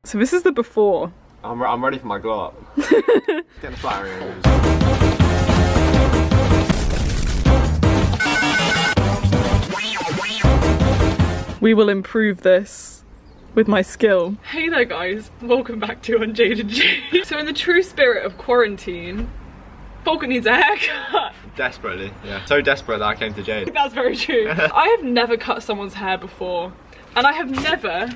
So this is the before. I'm ready for my glow up. Getting the flowery angles. We will improve this with my skill. Hey there guys, welcome back to UnJaded Jade. So in the true spirit of quarantine, Falcon needs a haircut. Desperately, yeah. So desperate that I came to Jade. That's very true. I have never cut someone's hair before, and I have never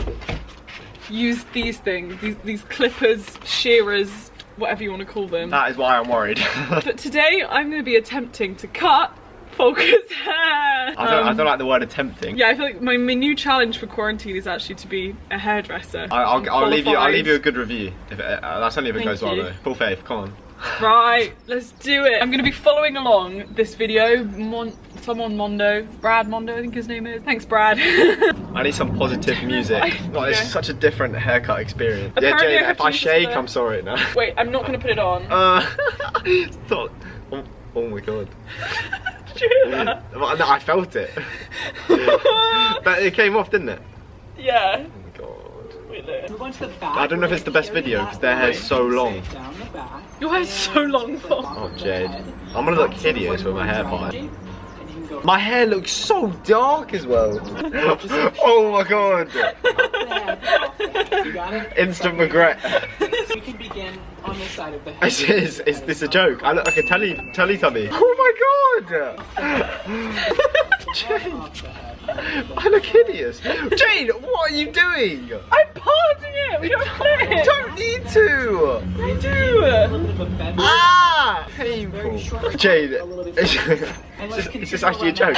used these things, these clippers, shearers, whatever you want to call them. That is why I'm worried. But today I'm going to be attempting to cut Falcon's hair. I don't like the word attempting. Yeah, I feel like my new challenge for quarantine is actually to be a hairdresser. I'll leave you a good review. If that's only if it goes well though. Full faith, come on. Right, let's do it. I'm going to be following along this video. Someone Mondo, Brad Mondo, I think his name is. Thanks, Brad. I need some positive music. Oh, it's such a different haircut experience. Apparently yeah, Jade, if I shake, I'm sorry now. Wait, I'm not going to put it on. Stop. Oh my god. Did you hear that? No, I felt it. But it came off, didn't it? Yeah. Oh my god. Wait, look. I don't know if it's the best video because their hair's so long. Your hair's so long, Paul. Oh, Jade. I'm gonna look hideous with my hair part. My hair looks so dark as well. Oh my god. Instant regret. We can begin on this side of the head. Is this a joke? I look like a Teletubby. Oh my god. Jade. I look hideous. Jade, what are you doing? I'm parting it! We don't play You it! don't need to! I do! Ah! Painful. Jade, it's just actually a joke.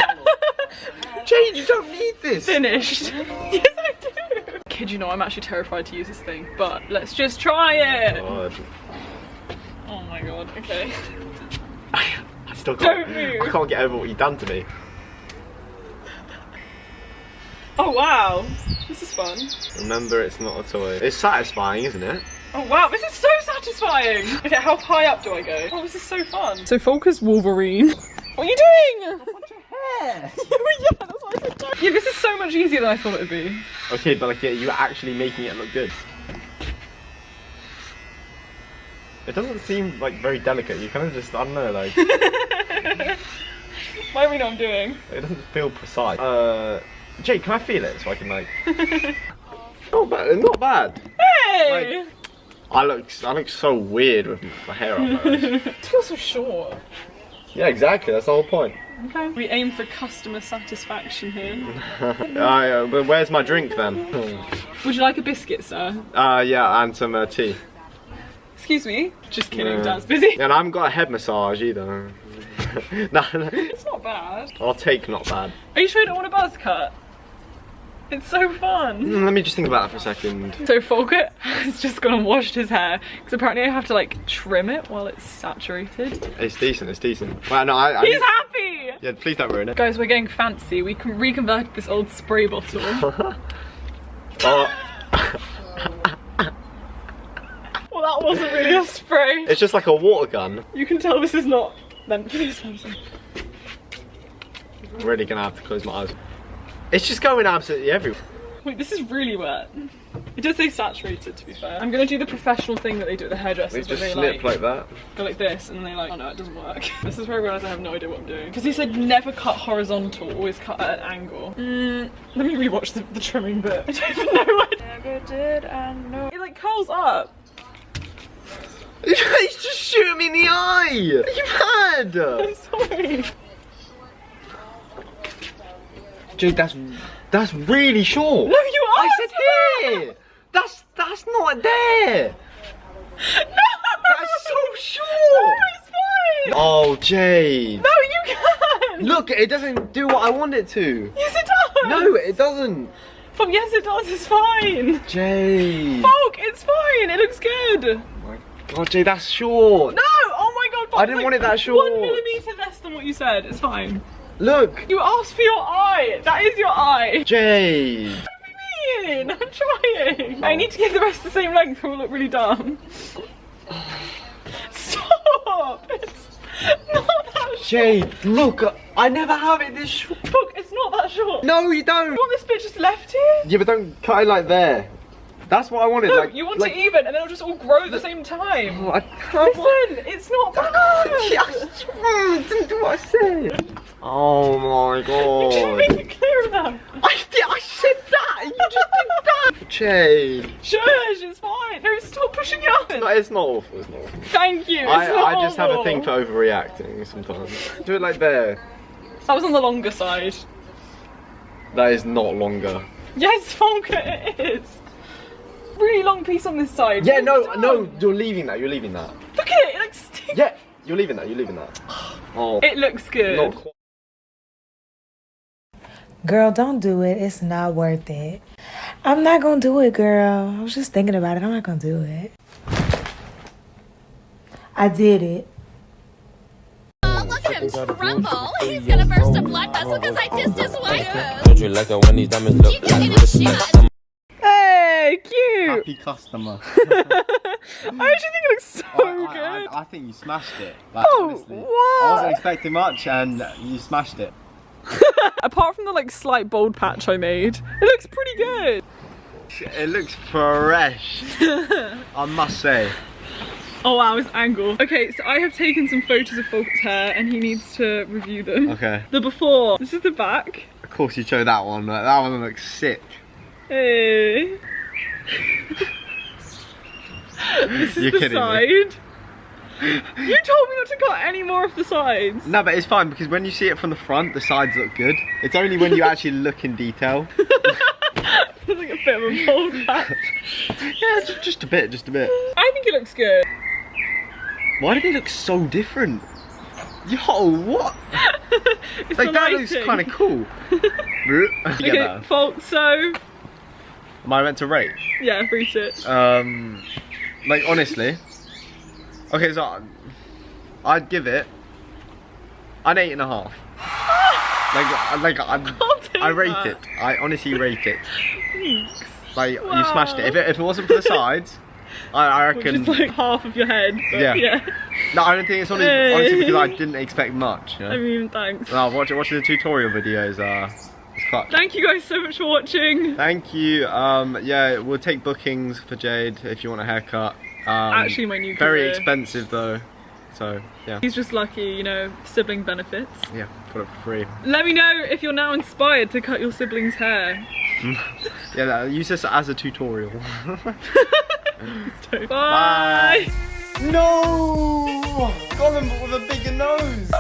Jade, you don't need this! Finished. Yes, I do! Kid you know, I'm actually terrified to use this thing, but let's just try it! God. Oh my god, okay. I still can't. Don't move. I can't get over what you've done to me. Oh wow, this is fun. Remember, it's not a toy. It's satisfying, isn't it? Oh wow, this is so satisfying! Okay, how high up do I go? Oh, this is so fun. So Falcon's Wolverine. What are you doing? I want your hair. Yeah, that's what I said. Yeah, this is so much easier than I thought it would be. Okay, but like, yeah, you're actually making it look good. It doesn't seem like very delicate. You kind of just, I don't know, like. Why do we know what I'm doing? It doesn't feel precise. Jade, can I feel it so I can like? Not bad. Not bad. Hey! Like, I look so weird with my hair up. It feels so short. Yeah, exactly. That's the whole point. Okay. We aim for customer satisfaction here. But where's my drink then? Would you like a biscuit, sir? Yeah, and some tea. Excuse me. Just kidding. Yeah. Dad's busy. And I haven't got a head massage either. No. It's not bad. I'll take not bad. Are you sure you don't want a buzz cut? It's so fun. Let me just think about that for a second. So Falcon has just gone and washed his hair because apparently I have to like trim it while it's saturated. It's decent. It's decent. Well, no, He's happy. Yeah, please don't ruin it. Guys, we're getting fancy. We can reconvert this old spray bottle. Oh. Well, that wasn't really a spray. It's just like a water gun. You can tell this is not meant for this person. I'm really gonna have to close my eyes. It's just going absolutely everywhere. Wait, this is really wet. It does say saturated, to be fair. I'm gonna do the professional thing that they do at the hairdressers. They just they snip like that. go like this, and then they like, oh no, it doesn't work. This is where I realise I have no idea what I'm doing. Because he said never cut horizontal, always cut at an angle. Let me rewatch the trimming bit. I don't even know what. Never did I know. It like curls up. He's just shooting me in the eye! Are you mad? I'm sorry. Dude, that's really short. No, you are. I said here. That's not there. No. That's so short. No, it's fine. Oh, Jade. No, you can't. Look, it doesn't do what I want it to. Yes, it does. No, it doesn't. Fuck, yes, it does. It's fine. Jade. Fuck, it's fine. It looks good. God, Jade, that's short. No! Oh my god, Bob, I didn't want it that short. 1 millimeter less than what you said. It's fine. Look. You asked for your eye. That is your eye. Jade. What do you mean? I'm trying. I need to get the rest the same length or we'll look really dumb. Stop! It's not that short. Jade, look. I never have it this short. Look, it's not that short. No, you don't. You want this bit just left here? Yeah, but don't cut it like there. That's what I wanted. No, like, you want like, it even, and then it'll just all grow at the same time. Oh, I can't. Listen, it's not bad. Didn't do what I said. Oh my god. You didn't make it clear enough. I said that. You just did that. Jade. Shush, it's fine. No, stop pushing it up. No, it's not awful. It's not awful. Thank you. It's I not just have a awful. thing for overreacting sometimes. Do it like there. That was on the longer side. That is not longer. Yes, Volker, it is. Really long piece on this side. Yeah, Well no, done. no. You're leaving that. You're leaving that. Look at it. It like stinks. Yeah, you're leaving that. You're leaving that. Oh. It looks good. Not quite. Girl, don't do it. It's not worth it. I'm not gonna do it, girl. I was just thinking about it. I'm not gonna do it. I did it. Oh, look at him tremble. He's gonna burst a blood vessel because I dissed his wife. Don't you like it when these diamonds look You can get a shot. Hey, cute. Happy customer. I actually think it looks so good. I think you smashed it. Like, Oh, honestly. what? I wasn't expecting much and you smashed it. Apart from the like slight bold patch I made, it looks pretty good. It looks fresh. I must say. Oh wow, his angle. Okay, so I have taken some photos of Volker's hair and he needs to review them. Okay. The before. This is the back. Of course you chose that one. That one looks sick. Hey. This is You're the kidding side. me. You told me not to cut any more of the sides. No, but it's fine because when you see it from the front, the sides look good. It's only when you actually look in detail. There's like a bit of a bold patch. Yeah, just a bit, just a bit. I think it looks good. Why do they look so different? Yo, what? It's Like the that looks lighting. kind of cool. You get Okay, that? Volk, so Am I meant to rate? yeah, rate it. Like honestly. Okay, so I'd give it an 8.5. I rate that. it. I honestly rate it. Thanks. Like you smashed it. If it wasn't for the sides, I Which reckon. is like half of your head. But Yeah. No, I don't think it's honestly because I didn't expect much. You know? I mean, thanks. No, watching the tutorial videos. It's clutch. Thank you guys so much for watching. Thank you. Yeah, we'll take bookings for Jade if you want a haircut. Actually, my new very career. expensive though. So yeah. He's just lucky, you know, sibling benefits. Yeah, got it for free. Let me know if you're now inspired to cut your siblings' hair. Yeah, use this as a tutorial. Bye. No! Got them with a bigger nose!